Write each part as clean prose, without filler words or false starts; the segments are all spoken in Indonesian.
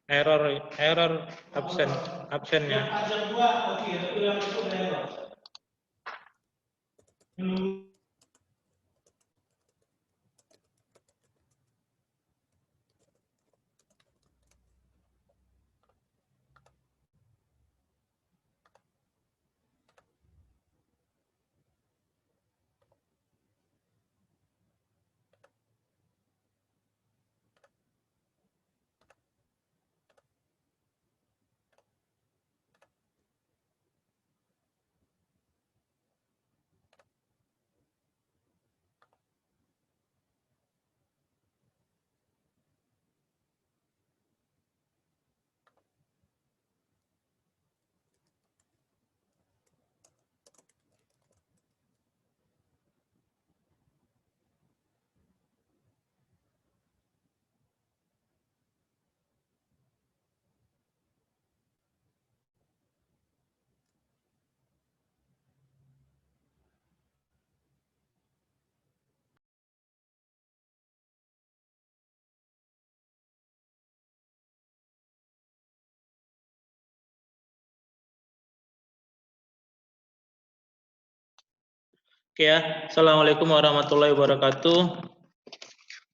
error absennya. Oke ya, Assalamualaikum warahmatullahi wabarakatuh.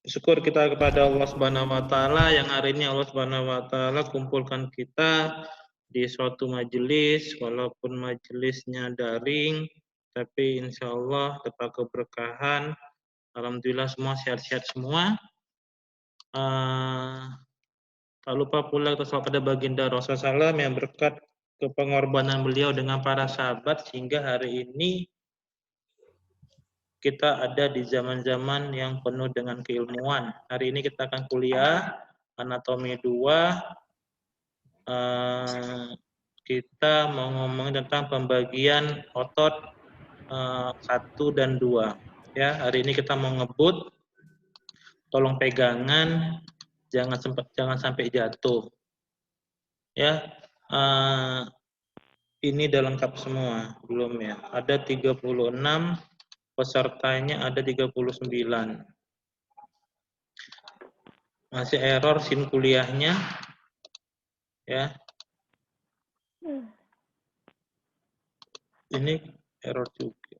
Syukur kita kepada Allah Subhanahu wa taala yang hari ini Allah Subhanahu wa taala kumpulkan kita di suatu majelis, walaupun majelisnya daring, tapi insya Allah dapat keberkahan. Alhamdulillah semua sehat-sehat semua. Tak lupa pula kita selalu pada baginda Rasulullah SAW yang berkat ke pengorbanan beliau dengan para sahabat sehingga hari ini kita ada di zaman-zaman yang penuh dengan keilmuan. Hari ini kita akan kuliah anatomi 2. Kita mau ngomongin tentang pembagian otot 1 dan 2. Ya, hari ini kita mau ngebut. Tolong pegangan, jangan sampai jatuh. Ya, ini udah lengkap semua, belum ya? Ada 36, pesertanya ada 39. Masih error SIM kuliahnya. Ya. Ini error juga.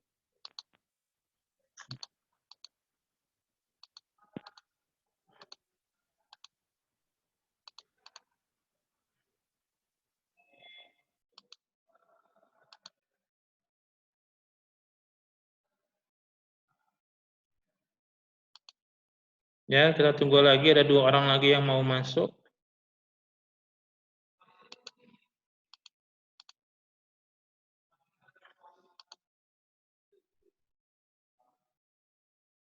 Ya, kita tunggu lagi, ada 2 orang lagi yang mau masuk.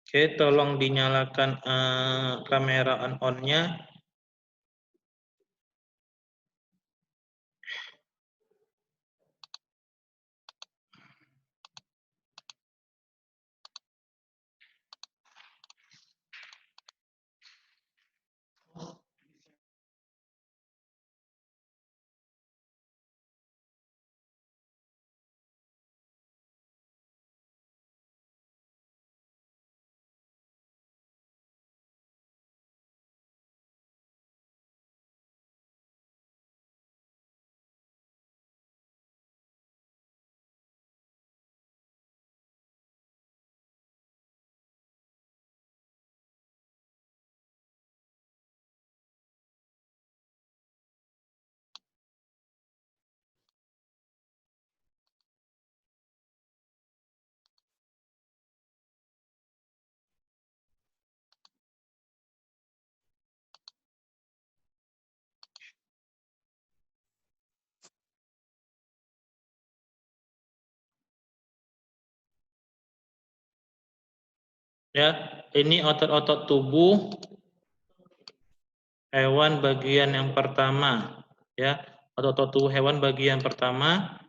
Oke, tolong dinyalakan kamera on-nya. Ya, ini otot-otot tubuh hewan bagian yang pertama, ya. Otot-otot tubuh hewan bagian pertama.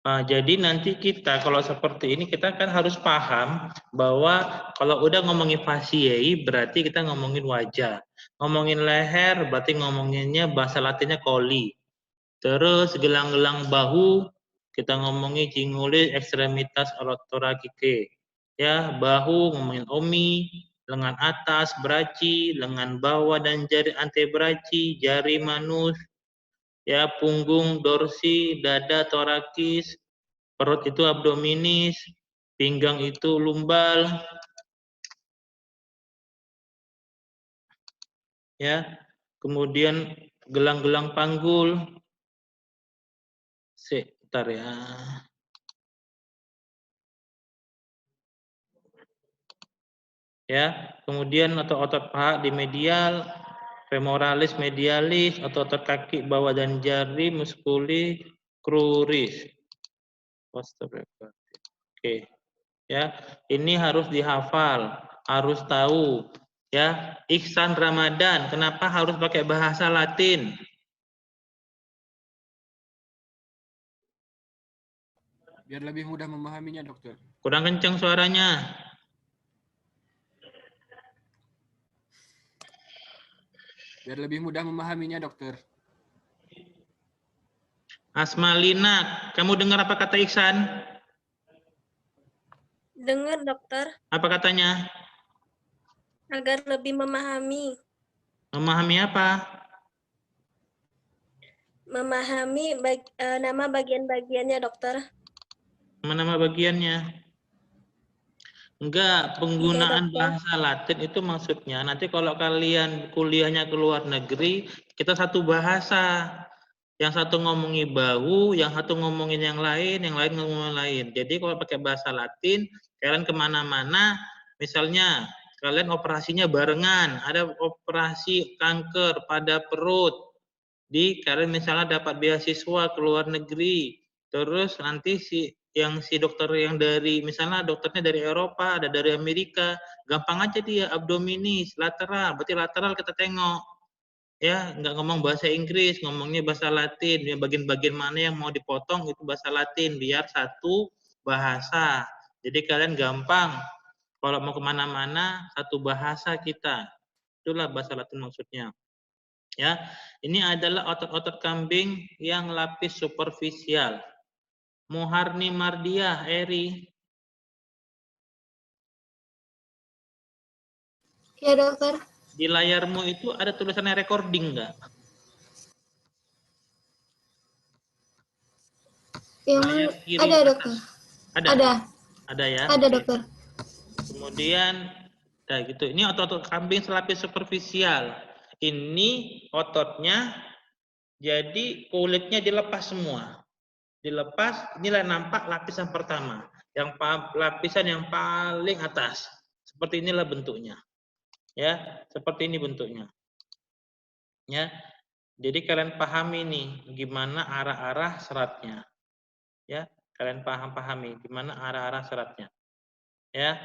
Jadi nanti kita kalau seperti ini kita kan harus paham bahwa kalau udah ngomongin fasciae berarti kita ngomongin wajah. Ngomongin leher berarti ngomonginnya bahasa latinnya coli. Terus gelang-gelang bahu kita ngomongin cinguli extremitas thoracicae. Ya, bahu ngomongin omi, lengan atas, brachi, lengan bawah dan jari antebrachi, jari manus, ya, punggung, dorsi, dada, torakis, perut itu abdominis, pinggang itu lumbal, ya, kemudian gelang-gelang panggul, sebentar ya. Ya, kemudian otot-otot paha di medial, femoralis medialis, otot-otot kaki bawah dan jari, muskuli, cruris. Oke, ya, ini harus dihafal, harus tahu, ya. Ihsan Ramadan, kenapa harus pakai bahasa Latin? Biar lebih mudah memahaminya, dokter. Kurang kencang suaranya. Biar lebih mudah memahaminya, dokter. Asmalina, kamu dengar apa kata Ihsan? Dengar, dokter. Apa katanya? Agar lebih memahami. Memahami apa? Memahami nama bagian-bagiannya, dokter. Nama bagiannya? Enggak, Iya, penggunaan dokter. bahasa Latin itu maksudnya nanti kalau kalian kuliahnya ke luar negeri, kita satu bahasa. Yang satu ngomongi bahu, yang satu ngomongin yang lain ngomongin lain. Jadi kalau pakai bahasa Latin, kalian kemana-mana, misalnya kalian operasinya barengan, ada operasi kanker pada perut, kalian misalnya dapat beasiswa ke luar negeri, terus nanti si dokter yang dari misalnya dokternya dari Eropa, ada dari Amerika, gampang aja dia abdominis, lateral, berarti lateral kita tengok. Ya, nggak ngomong bahasa Inggris, ngomongnya bahasa Latin. Ya, bagian-bagian mana yang mau dipotong itu bahasa Latin, biar satu bahasa. Jadi kalian gampang, kalau mau kemana-mana, satu bahasa kita. Itulah bahasa Latin maksudnya. Ya, ini adalah otot-otot kambing yang lapis superficial. Muharni Mardiah, Eri. Ya, dokter. Di layarmu itu ada tulisannya recording nggak? Layar kiri Ada, atas. dokter. Ada? Ada. Ada ya? Ada, Oke. dokter. Kemudian, nah gitu. Ini otot-otot kambing selapis superficial. Ini ototnya, jadi kulitnya dilepas semua. Dilepas, inilah nampak lapisan pertama. Lapisan yang paling atas. Seperti inilah bentuknya. Ya, seperti ini bentuknya. Ya, jadi kalian pahami nih gimana arah-arah seratnya. Ya, kalian pahami gimana arah-arah seratnya. Ya.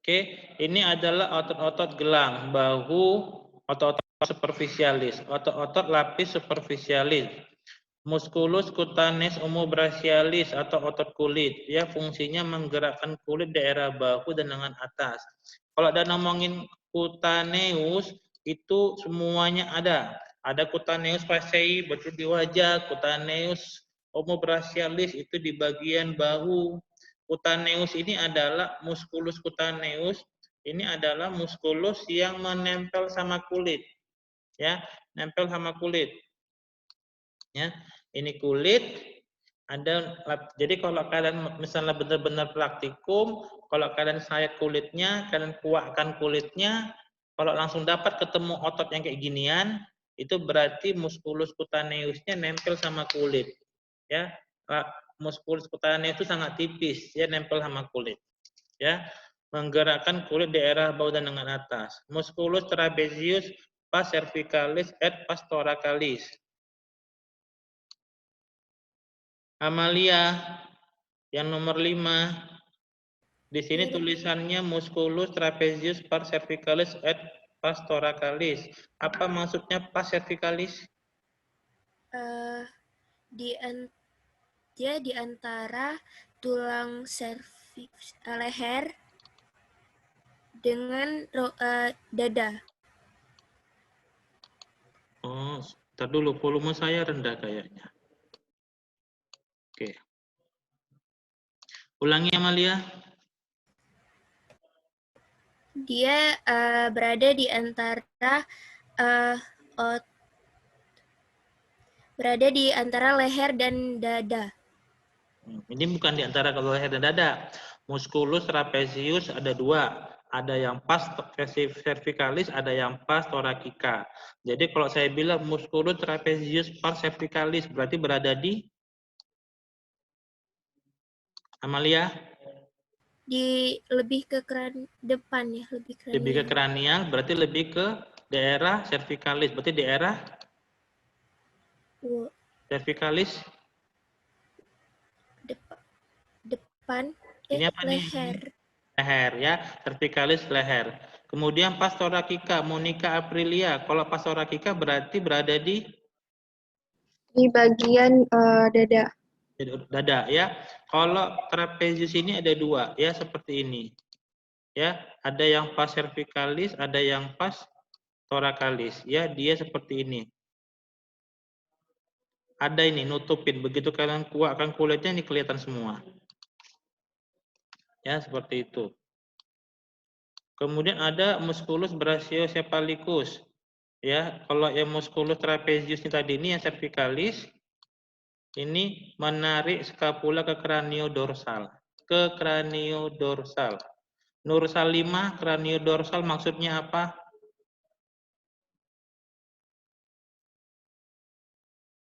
Oke, ini adalah otot-otot gelang, bahu, otot-otot superficialis, otot-otot lapis superficialis, musculus cutaneus omobrachialis atau otot kulit, ya fungsinya menggerakkan kulit daerah bahu dan lengan atas. Kalau ada ngomongin cutaneus itu semuanya ada. Ada cutaneus fasciae betul di wajah, cutaneus omobrachialis itu di bagian bahu. Cutaneus ini adalah musculus cutaneus, ini adalah muskulus yang menempel sama kulit. Ya, nempel sama kulit. Ya, ini kulit ada. Jadi kalau kalian misalnya benar-benar praktikum, kalau kalian sayat kulitnya, kalian kuatkan kulitnya, kalau langsung dapat ketemu otot yang kayak ginian, itu berarti muskulus cutaneusnya nempel sama kulit. Ya, muskulus cutaneus itu sangat tipis, ya nempel sama kulit. Ya, menggerakkan kulit daerah bawah dan lengan atas. Musculus trapezius pars cervicalis et pars thoracalis. Amalia, yang nomor 5. Di sini tulisannya musculus trapezius pars cervicalis et pars thoracalis. Apa maksudnya pars cervicalis? Dia di antara tulang serviks leher dengan dada. Oh, sebentar dulu, volume saya rendah kayaknya. Oke. Ulangi Amalia. Dia berada di antara leher dan dada. Ini bukan di antara kalau leher dan dada. Musculus trapezius ada dua. Ada yang pars cervicalis, ada yang pars thoracica. Jadi kalau saya bilang musculus trapezius pars cervicalis berarti berada di Amalia? Lebih ke depan ya, lebih kranial. Lebih ke kranial berarti lebih ke daerah cervicalis. Berarti daerah cervicalis depan ini apa leher. Nih? Leher ya, cervicalis leher. Kemudian pars thoracica, Monica Aprilia. Kalau pars thoracica berarti berada di bagian dada. Dada ya. Kalau trapezius ini ada dua ya seperti ini. Ya, ada yang pars cervicalis, ada yang pars thoracalis. Ya, dia seperti ini. Ada ini nutupin. Begitu kalian kuatkan kulitnya ini kelihatan semua. Ya, seperti itu. Kemudian ada musculus brachiocephalicus. Ya, kalau yang musculus trapezius tadi ini yang cervicalis ini menarik skapula ke kraniodorsal. Ke kraniodorsal. Dorsal 5, kraniodorsal maksudnya apa?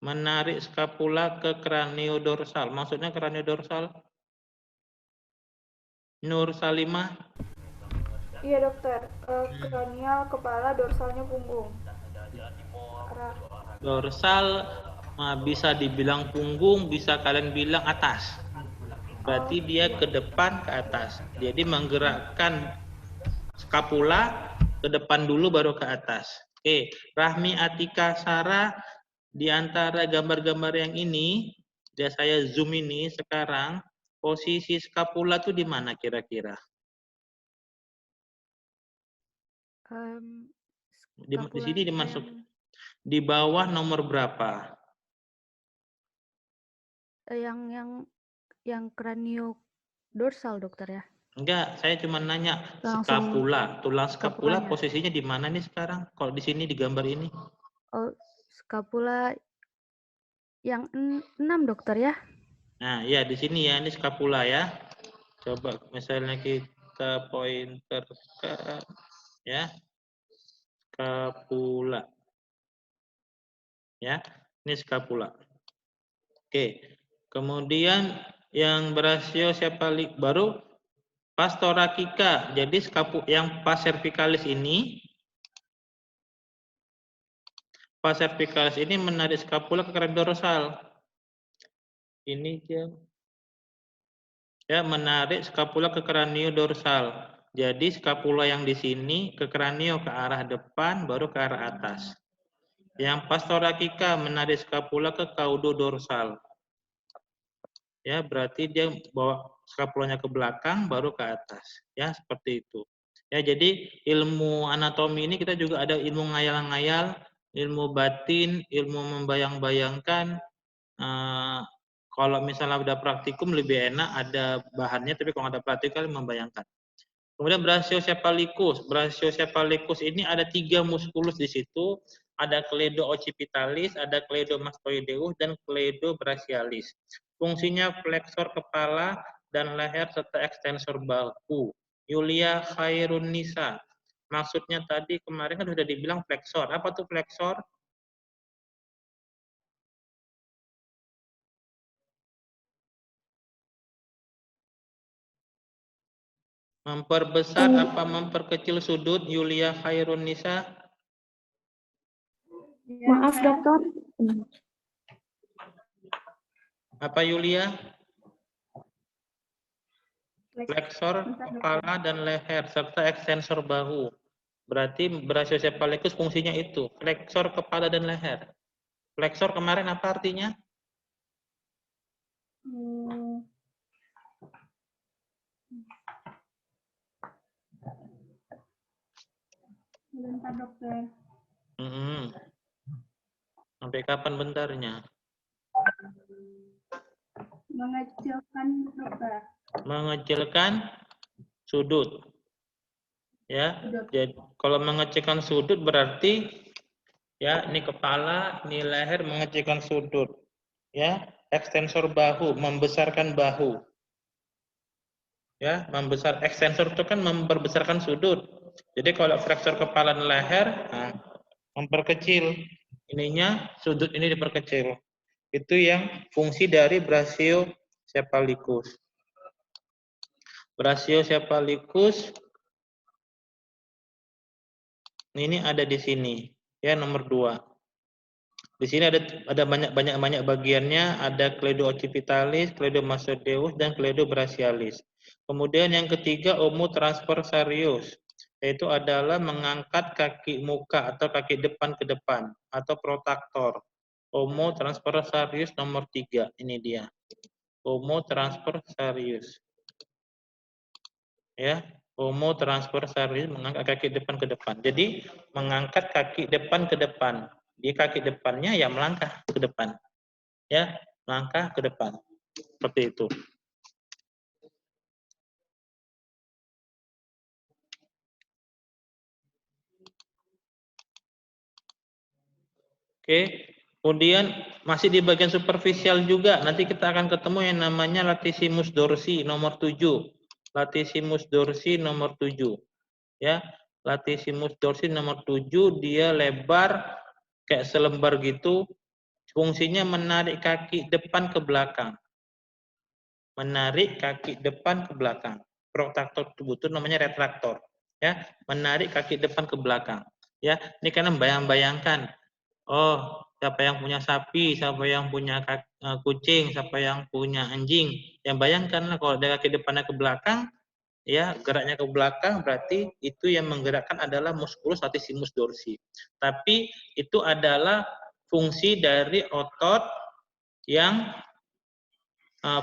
Menarik skapula ke kraniodorsal. Maksudnya kraniodorsal? Nur Salimah? Iya dokter, kranial kepala, dorsalnya punggung. Dorsal bisa dibilang punggung, bisa kalian bilang atas. Berarti dia ke depan ke atas. Jadi menggerakkan skapula ke depan dulu baru ke atas. Oke, Rahmi Atika Sarah di antara gambar-gambar yang ini, dia saya zoom ini sekarang, posisi skapula tuh di mana kira-kira? Di sini dimasuk di bawah nomor berapa? Yang kranio dorsal dokter ya. Enggak, saya cuma nanya Langsung skapula, tulang skapula skapulanya. posisinya di mana nih sekarang? Kalau di sini di gambar ini? Oh, skapula yang 6 dokter ya. Nah, ya di sini ya, ini skapula ya. Coba misalnya kita pointer ke ya. Skapula. Ya, ini skapula. Oke. Kemudian yang brachiocephalic baru pars thoracica. Jadi yang pars cervicalis ini menarik skapula ke kraniodorsal. Ini dia. Ya, menarik skapula ke kraniodorsal. Jadi skapula yang di sini ke kranio ke arah depan baru ke arah atas. Yang pars thoracica menarik skapula ke caudodorsal. Ya, berarti dia bawa skapulanya ke belakang baru ke atas. Ya, seperti itu. Ya, jadi ilmu anatomi ini kita juga ada ilmu ngayal-ngayal, ilmu batin, ilmu membayang-bayangkan. Kalau misalnya udah praktikum lebih enak ada bahannya, tapi kalau ada praktikum membayangkan. Kemudian brachiocephalicus. Brachiocephalicus ini ada 3 muskulus di situ. Ada cleido occipitalis, ada cleido mastoideus, dan cleido brachialis. Fungsinya fleksor kepala dan leher serta ekstensor bahu. Yulia Khairunisa. Maksudnya tadi kemarin kan sudah dibilang fleksor. Apa tuh fleksor? Memperbesar apa memperkecil sudut Yulia Khairunisa? Maaf dokter. Apa Yulia? Fleksor kepala dan leher serta ekstensor bahu. Berarti brachiocephalicus fungsinya itu, fleksor kepala dan leher. Fleksor kemarin apa artinya? Bentar dokter. Sampai kapan bentarnya? Mengecilkan dokter. Mengecilkan sudut. Ya, jadi kalau mengecilkan sudut berarti ya ini kepala, ini leher mengecilkan sudut. Ya, ekstensor bahu, membesarkan bahu. Ya, membesar ekstensor itu kan memperbesarkan sudut. Jadi kalau flexor kepala dan leher, nah, memperkecil ininya, sudut ini diperkecil. Itu yang fungsi dari brachiocephalicus. Brachiocephalicus ini ada di sini, ya nomor 2. Di sini ada banyak bagiannya, ada cleido occipitalis, cleido mastoideus, dan cleido brachialis. Kemudian yang ketiga omotransversarius, yaitu adalah mengangkat kaki muka atau kaki depan ke depan atau protaktor. Omotransversarius nomor 3, ini dia. Omotransversarius. Ya, omotransversarius mengangkat kaki depan ke depan. Jadi mengangkat kaki depan ke depan. Di kaki depannya ya melangkah ke depan. Ya, melangkah ke depan. Seperti itu. Oke. Kemudian masih di bagian superficial juga. Nanti kita akan ketemu yang namanya latissimus dorsi nomor 7. Latissimus dorsi nomor 7. Ya, latissimus dorsi nomor 7 dia lebar kayak selembar gitu. Fungsinya menarik kaki depan ke belakang. Menarik kaki depan ke belakang. Protaktor tubuh itu namanya retraktor. Ya, menarik kaki depan ke belakang. Ya, ini karena bayangkan. Oh, siapa yang punya sapi, siapa yang punya kucing, siapa yang punya anjing. Yang bayangkanlah kalau ada kaki depannya ke belakang, ya geraknya ke belakang berarti itu yang menggerakkan adalah musculus latissimus dorsi. Tapi itu adalah fungsi dari otot yang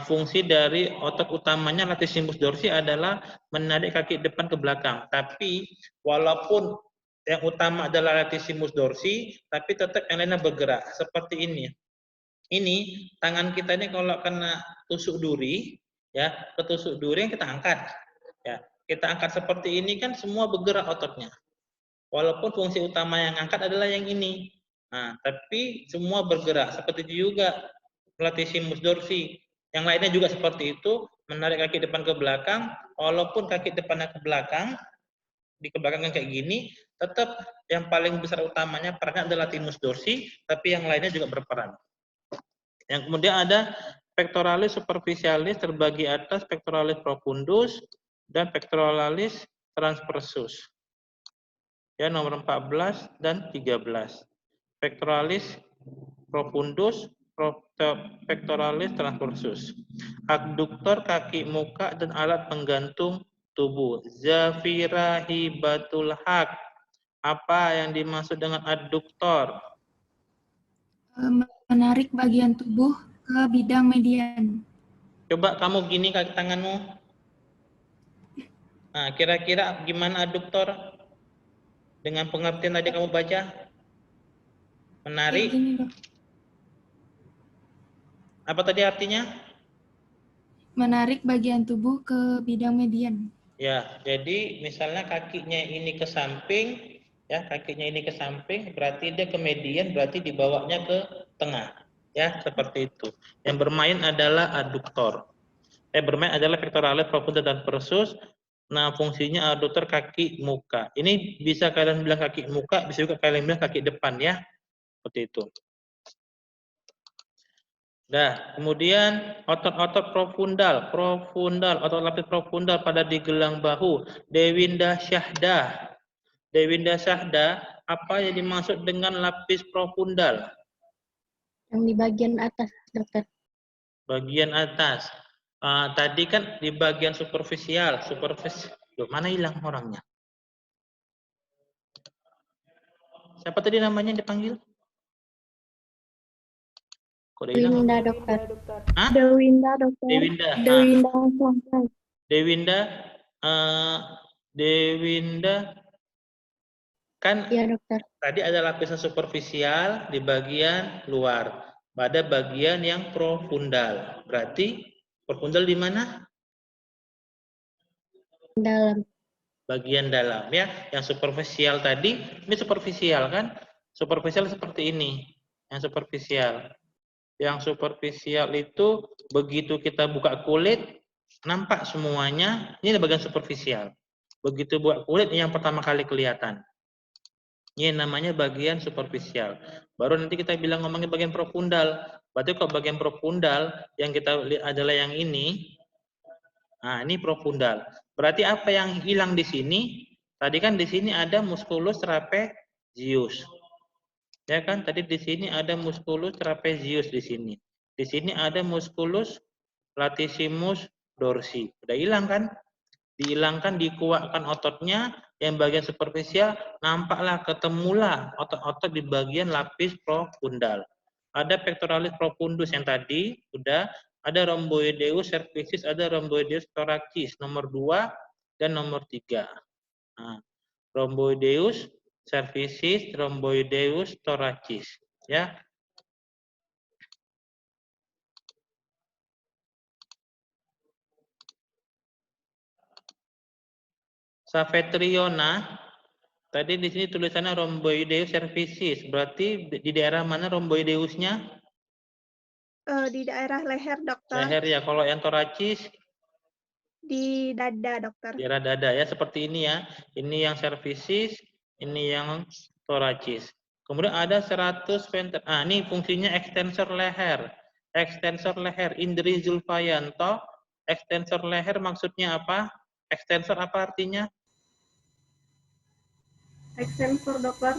fungsi dari otot utamanya latissimus dorsi adalah menarik kaki depan ke belakang. Tapi walaupun yang utama adalah latissimus dorsi, tapi tetap yang lainnya bergerak seperti ini. Ini tangan kita ini kalau kena tusuk duri, ya ketusuk duri yang kita angkat. Ya, kita angkat seperti ini kan semua bergerak ototnya. Walaupun fungsi utama yang angkat adalah yang ini. Nah, tapi semua bergerak. Seperti itu juga latissimus dorsi. Yang lainnya juga seperti itu, menarik kaki depan ke belakang. Walaupun kaki depannya ke belakang, di kebelakangnya kayak gini, tetap yang paling besar utamanya perannya adalah latissimus dorsi, tapi yang lainnya juga berperan. Yang kemudian ada pectoralis superficialis terbagi atas pectoralis profundus dan pectoralis transversus. Ya, nomor 14 dan 13. Pectoralis profundus, pectoralis transversus. Abduktor kaki muka dan alat penggantung tubuh. Zafira hibatul haq. Apa yang dimaksud dengan adduktor? Menarik bagian tubuh ke bidang median. Coba kamu gini kaki tanganmu. Nah, kira-kira gimana adduktor? Dengan pengertian tadi kamu baca? Menarik. Gini, Dok. Apa tadi artinya? Menarik bagian tubuh ke bidang median. Ya, jadi misalnya kakinya ini ke samping, ya kakinya ini ke samping, berarti dia ke median, berarti dibawanya ke tengah, ya seperti itu. Yang bermain adalah adduktor. Bermain adalah pectoralis profundus dan transversus. Nah, fungsinya adduktor kaki muka. Ini bisa kalian bilang kaki muka, bisa juga kalian bilang kaki depan, ya, seperti itu. Nah, kemudian otot-otot profundal, otot lapis profundal pada di gelang bahu, Dewinda Syahdah. Dewinda Syahdah, apa yang dimaksud dengan lapis profundal? Yang di bagian atas, dokter. Bagian atas. Tadi kan di bagian superficial, Loh, mana hilang orangnya? Siapa tadi namanya yang dipanggil? Dewinda, dokter. Hah? Dewinda, dokter. Dewinda. Dewinda kan Iya, dokter. tadi ada lapisan superficial di bagian luar, pada bagian yang profundal. Berarti profundal di mana? Dalam. Bagian dalam ya. Yang superficial tadi, ini superficial kan? Superficial seperti ini. Yang superficial. Yang superficial itu begitu kita buka kulit nampak semuanya. Ini bagian superficial. Begitu buka kulit ini yang pertama kali kelihatan. Ini namanya bagian superficial. Baru nanti kita bilang ngomongin bagian profundal. Berarti kalau bagian profundal yang kita lihat adalah yang ini. Nah, ini profundal. Berarti apa yang hilang di sini? Tadi kan di sini ada musculus trapezius. Ya kan? Tadi di sini ada musculus trapezius di sini. Di sini ada musculus latissimus dorsi. Udah hilang kan? Dihilangkan, dikuatkan ototnya, yang bagian superficial nampaklah ketemulah otot-otot di bagian lapis profundal. Ada pectoralis profundus yang tadi udah, ada rhomboideus cervicis, ada rhomboideus thoracis nomor 2 dan nomor 3. Nah, rhomboideus cervicis, rhomboideus thoracis ya. Savetriona, tadi di sini tulisannya rhomboideus cervicis, berarti di daerah mana rhomboideusnya? Di daerah leher, dokter. Leher ya. Kalau yang thoracis? Di dada, dokter. Daerah dada ya, seperti ini ya. Ini yang cervicis, ini yang thoracis. Kemudian ada 100 ventral. Ah, ini fungsinya ekstensor leher. Ekstensor leher, Indri Zulfayanto. Ekstensor leher maksudnya apa? Ekstensor apa artinya? Extensor, dokter.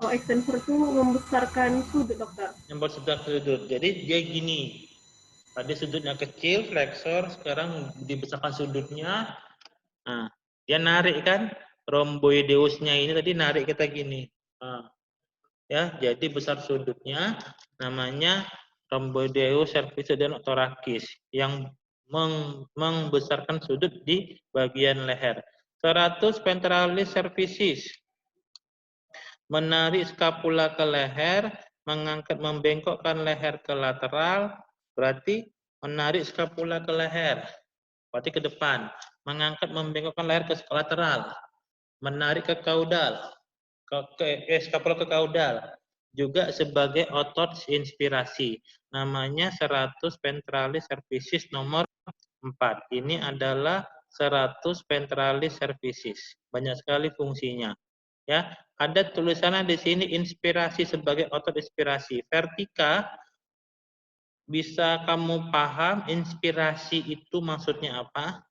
Oh, extensor itu membesarkan sudut, dokter. Membesarkan sudut. Jadi dia gini. Tadi sudutnya kecil, flexor, sekarang dibesarkan sudutnya. Nah, dia narik kan? Rhomboideusnya ini tadi narik kita gini. Nah, ya, jadi besar sudutnya namanya rhomboideus cervicis dan thoracis yang membesarkan sudut di bagian leher. 100 ventralis cervicis. Menarik skapula ke leher, mengangkat membengkokkan leher ke lateral, berarti menarik skapula ke leher. Berarti ke depan, mengangkat membengkokkan leher ke lateral, menarik ke kaudal, skapula ke kaudal, juga sebagai otot inspirasi. Namanya 100 ventralis cervicis nomor 4. Ini adalah 100 ventralis cervicis. Banyak sekali fungsinya. Ya, ada tulisannya di sini inspirasi sebagai otot inspirasi. Vertika bisa kamu paham inspirasi itu maksudnya apa?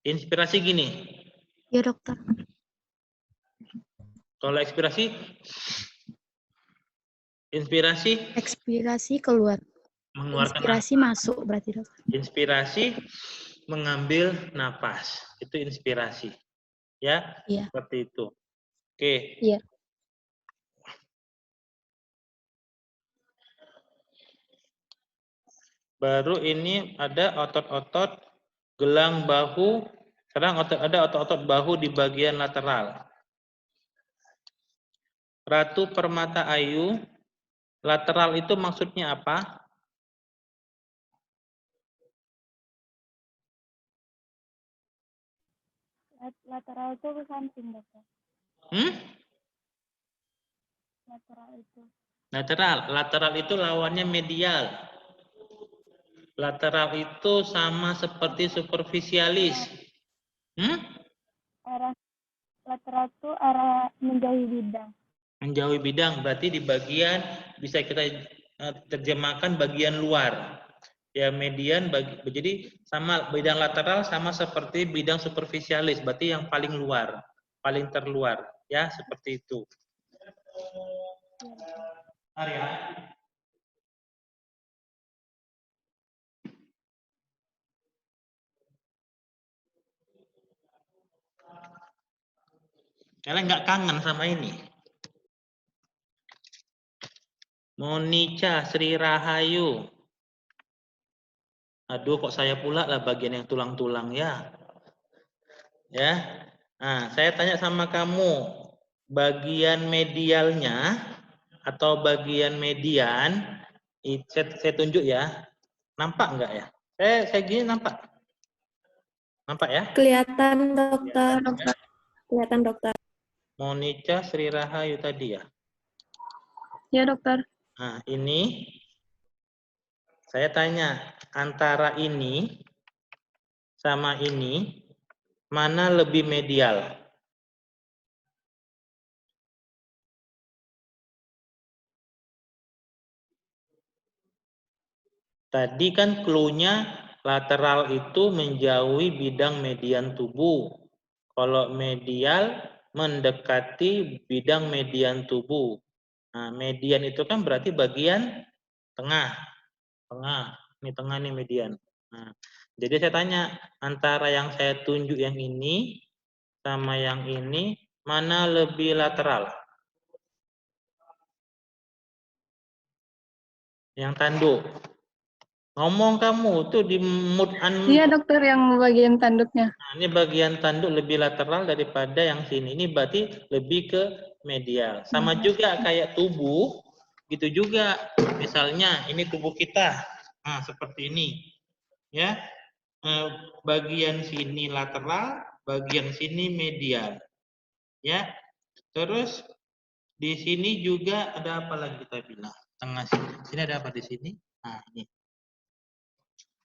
Inspirasi gini. Ya, dokter. Kalau ekspirasi, Ekspirasi keluar. mengeluarkan Inspirasi masuk berarti, dokter. Inspirasi mengambil napas. Itu inspirasi. Ya, Iya. seperti itu. Oke. Iya. Baru ini ada otot-otot gelang bahu. Sekarang ada otot-otot bahu di bagian lateral. Ratu Permata Ayu, lateral itu maksudnya apa? Lateral itu ke samping, dokter. Lateral itu. Lateral itu lawannya medial. Lateral itu sama seperti superficialis. Arah lateral itu arah menjauhi bidang. Menjauhi bidang berarti di bagian, bisa kita terjemahkan bagian luar. Ya, median jadi sama bidang lateral sama seperti bidang superficialis, berarti yang paling luar, paling terluar, ya, seperti itu. Arya. Kalian nggak kangen sama ini? Monica Sri Rahayu. Aduh, kok saya pula lah bagian yang tulang-tulang ya. Ya. Nah, saya tanya sama kamu, bagian medialnya atau bagian median, saya tunjuk ya. Nampak enggak ya? Saya gini nampak? Nampak ya? Kelihatan, dokter. Ya. Kelihatan, dokter. Monica Sri Rahayu tadi ya. Ya, dokter. Nah, ini saya tanya, antara ini sama ini, mana lebih medial? Tadi kan clue-nya lateral itu menjauhi bidang median tubuh. Kalau medial mendekati bidang median tubuh. Nah, median itu kan berarti bagian tengah. Tengah. Ini tengah nih median. Nah, jadi saya tanya, antara yang saya tunjuk yang ini sama yang ini, mana lebih lateral? Yang tanduk. Ngomong kamu tuh di mood Iya, dokter, yang bagian tanduknya. Nah, ini bagian tanduk lebih lateral daripada yang sini. Ini berarti lebih ke medial. Sama juga kayak tubuh, gitu juga. Misalnya ini tubuh kita. Nah, seperti ini. Ya. Bagian sini lateral, bagian sini medial. Ya. Terus di sini juga ada apa lagi kita bilang? Tengah sini. Sini ada apa di sini? Nah, ini.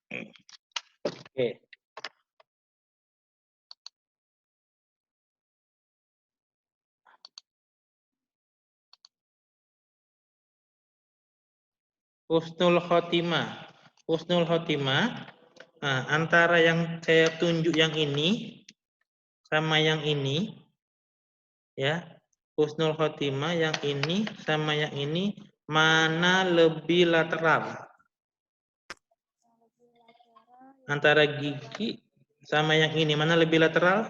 Oke. Husnul khotimah. Husnul khotimah, nah, antara yang saya tunjuk yang ini sama yang ini, ya, husnul khotimah yang ini sama yang ini, mana lebih lateral? Antara gigi sama yang ini, mana lebih lateral?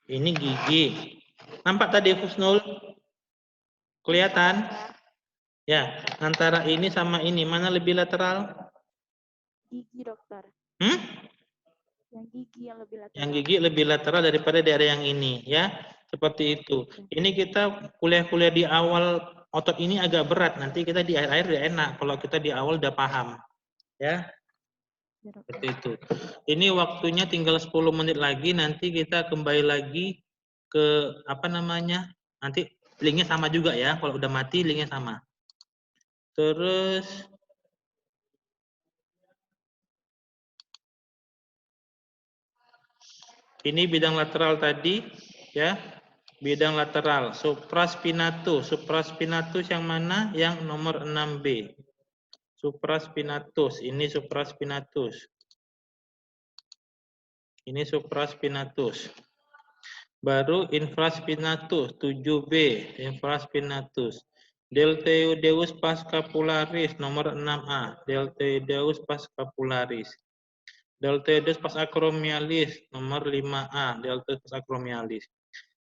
Ini gigi. Nampak tadi Husnul? Kelihatan? Ya, antara ini sama ini, mana lebih lateral? Gigi, dokter. Yang gigi yang lebih lateral. Yang gigi lebih lateral daripada daerah yang ini, ya. Seperti itu. Ini kita kuliah-kuliah di awal otot ini agak berat. Nanti kita di akhir-akhir udah enak kalau kita di awal udah paham. Ya. Seperti itu. Ini waktunya tinggal 10 menit lagi, nanti kita kembali lagi ke apa namanya? Nanti linknya sama juga ya. Kalau udah mati linknya sama. Terus ini bidang lateral tadi, ya. Bidang lateral, supraspinatus. Supraspinatus yang mana? Yang nomor 6B. Supraspinatus, ini supraspinatus. Ini supraspinatus. Baru infraspinatus, 7B, infraspinatus. Deltoideus pascapularis, nomor 6A. Deltoideus pascapularis. Deltoideus pasacromialis, nomor 5A. Deltoideus pasacromialis.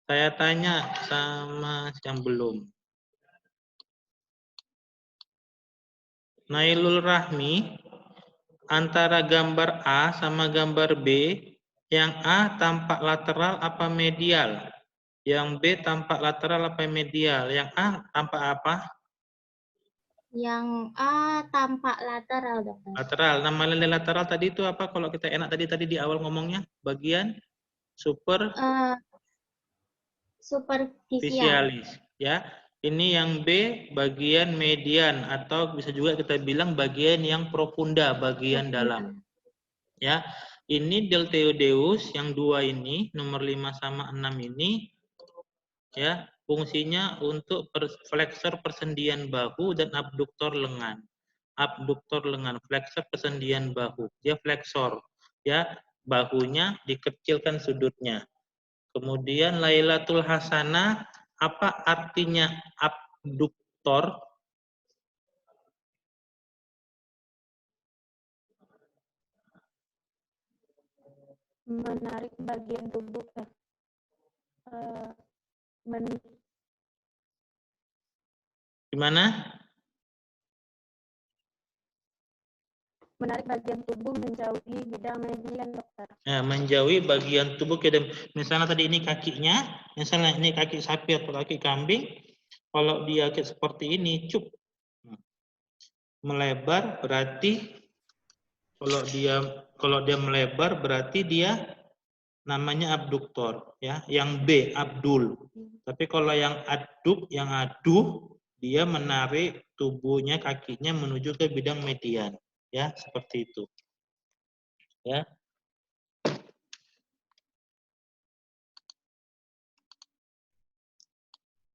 Saya tanya sama yang belum. Nailul Rahmi, antara gambar A sama gambar B, yang A tampak lateral apa medial? Yang B tampak lateral apa medial? Yang A tampak apa? Yang A tampak lateral, dokter. Lateral. Nama lateral tadi itu apa? Kalau kita enak tadi di awal ngomongnya, bagian Superficial. superficialis, ya. Ini yang B bagian median atau bisa juga kita bilang bagian yang profunda, bagian dalam. Ya. Ini deltoideus yang dua ini, nomor 5 sama 6 ini, ya, fungsinya untuk flexor persendian bahu dan abduktor lengan. Abduktor lengan, flexor persendian bahu. Dia flexor, ya, bahunya dikecilkan sudutnya. Kemudian Lailatul Hasanah, apa artinya abduktor? Menarik bagian tubuh. Gimana? menarik bagian tubuh menjauhi bidang median, dokter. Nah, menjauhi bagian tubuh ke misalnya tadi ini kakinya, misalnya ini kaki sapi atau kaki kambing, kalau dia seperti ini, cup melebar berarti kalau dia melebar berarti dia namanya abduktor, ya. Yang B abdul. Tapi kalau yang aduh dia menarik tubuhnya kakinya menuju ke bidang median, ya, seperti itu. Ya.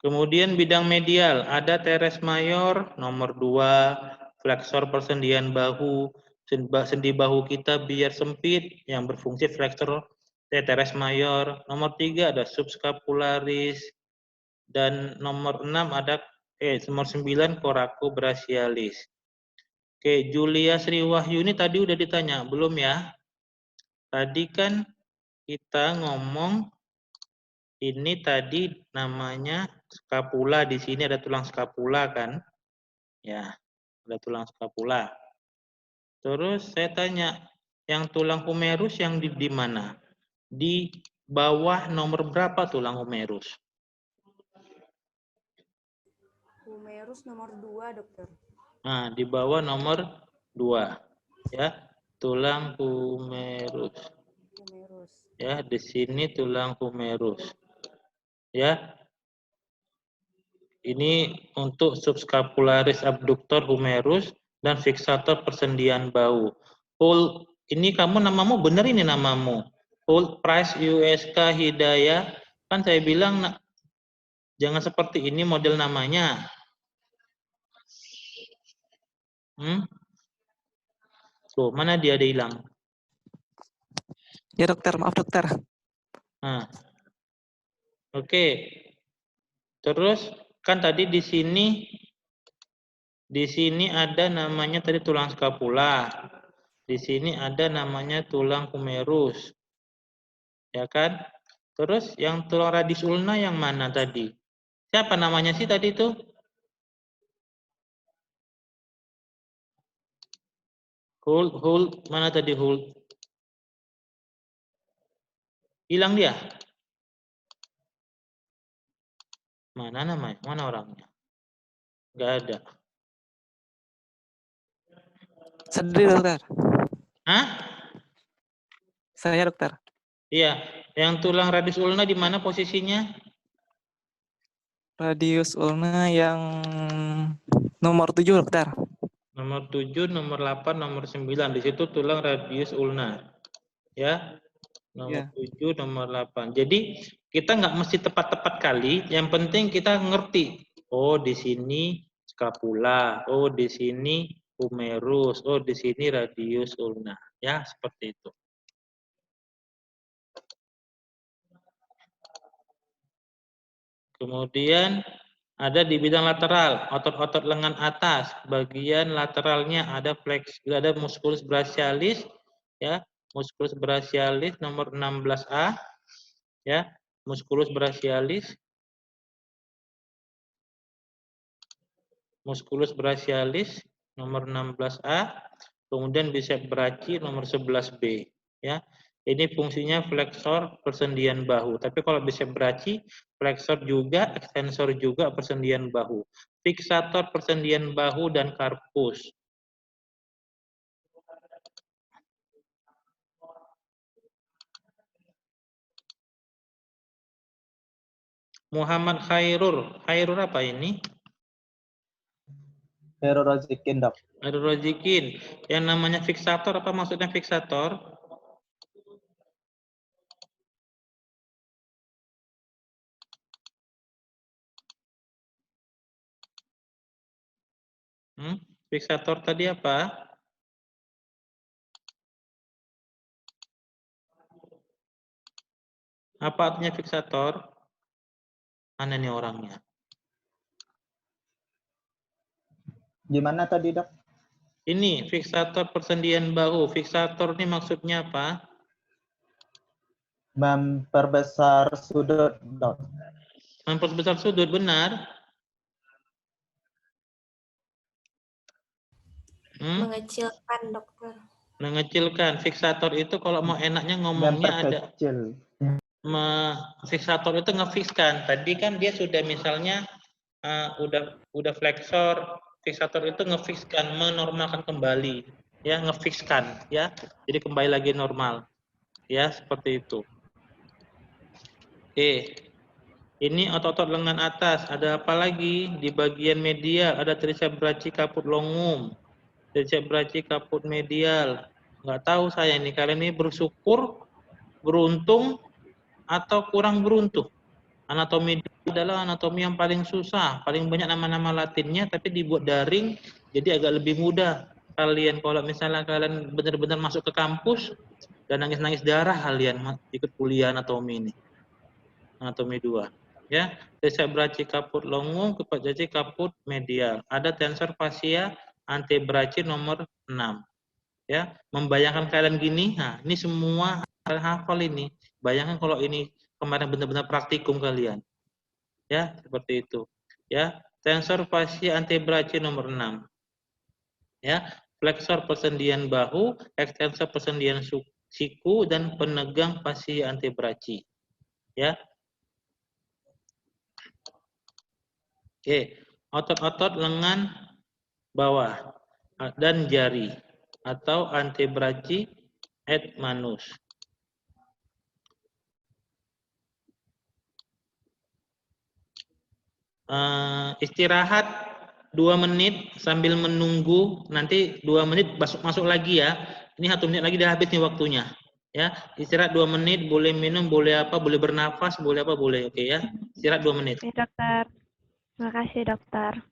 Kemudian bidang medial, ada teres mayor nomor 2, fleksor persendian bahu, sendi bahu kita biar sempit yang berfungsi fleksor teres mayor. Nomor 3 ada subscapularis dan nomor 6 ada nomor 9 coracobrachialis. Oke, Julia Sri Wahyuni tadi udah ditanya, belum ya? Tadi kan kita ngomong ini tadi namanya skapula, di sini ada tulang skapula kan? Ya, ada tulang skapula. Terus saya tanya, yang tulang humerus yang di mana? Di bawah nomor berapa tulang humerus? Humerus nomor 2, dokter. Nah, di bawah nomor 2. Ya, tulang humerus. Ya, di sini tulang humerus. Ya. Ini untuk subscapularis abductor humerus dan fixator persendian bahu. Paul, ini kamu namamu benar ini namamu. Paul Price USK Hidayah. Kan saya bilang jangan seperti ini model namanya. Tuh, mana dia ada hilang? Ya dokter, maaf dokter. Nah. Oke. Terus kan tadi di sini ada namanya tadi tulang skapula. Di sini ada namanya tulang humerus. Ya kan? Terus yang tulang radis ulna yang mana tadi? Siapa namanya sih tadi itu? Hul, mana tadi Hul? Hilang dia? Mana namanya? Mana orangnya? Enggak ada. Sendiri dokter. Hah? Saya dokter. Iya, yang tulang radius ulna di mana posisinya? Radius ulna yang nomor 7 dokter. Nomor 7, nomor 8, nomor 9. Di situ tulang radius ulna. Ya. Nomor 7, nomor 8. Jadi kita nggak mesti tepat-tepat kali, yang penting kita ngerti. Oh, di sini scapula, oh di sini humerus, oh di sini radius ulna. Ya, seperti itu. Kemudian ada di bidang lateral, otot-otot lengan atas, bagian lateralnya ada musculus brachialis, ya, musculus brachialis nomor 16A, ya, musculus brachialis, nomor 16A, kemudian biceps brachii nomor 11B, ya. Ini fungsinya fleksor persendian bahu. Tapi kalau biceps brachii, fleksor juga, extensor juga persendian bahu. Fixator persendian bahu dan carpus. Muhammad Khairur. Khairur apa ini? Khairur Razikin, Dok. Khairur Razikin. Yang namanya fixator, apa maksudnya fixator? Fixator tadi apa? Apa artinya fixator? Mana nih orangnya? Gimana tadi, Dok? Ini fixator persendian bahu. Fixator ini maksudnya apa? Memperbesar sudut, Dok. Memperbesar sudut, benar. Mengecilkan, dokter. Mengecilkan. Fiksator itu kalau mau enaknya ngomongnya ada Memperkecil. fiksator itu ngefikskan. Tadi kan dia sudah misalnya udah flexor, fiksator itu ngefikskan, menormalkan kembali, ya, ngefikskan, ya. Jadi kembali lagi normal. Ya, seperti itu. Oke. Ini otot-otot lengan atas. Ada apa lagi? Di bagian medial ada tricep brachii caput longum. Tricep brachii caput medial. Nggak tahu saya ini. Kalian ini bersyukur, beruntung, atau kurang beruntung. Anatomi adalah anatomi yang paling susah. Paling banyak nama-nama latinnya, tapi dibuat daring, jadi agak lebih mudah. Kalian kalau misalnya kalian benar-benar masuk ke kampus, dan nangis-nangis darah kalian ikut kuliah anatomi ini. Anatomi 2. Ya, tricep brachii caput longum, tricep brachii caput medial. Ada tensor fascia antebrachii nomor 6. Ya, membayangkan kalian gini, nah ini semua kalian hafal ini. Bayangkan kalau ini kemarin benar-benar praktikum kalian. Ya, seperti itu. Ya, tensor fascia antebrachii nomor 6. Ya, flexor persendian bahu, ekstensor persendian siku, dan penegang fascia antebrachii. Ya. Oke, otot-otot lengan bawah dan jari atau antebrachii et manus. Istirahat 2 menit sambil menunggu, nanti 2 menit masuk lagi ya. Ini 1 menit lagi udah habis nih waktunya. Ya, istirahat 2 menit, boleh minum, boleh apa, boleh bernafas, boleh apa, boleh. Oke ya. Istirahat 2 menit. Oke, dokter. Terima kasih, dokter.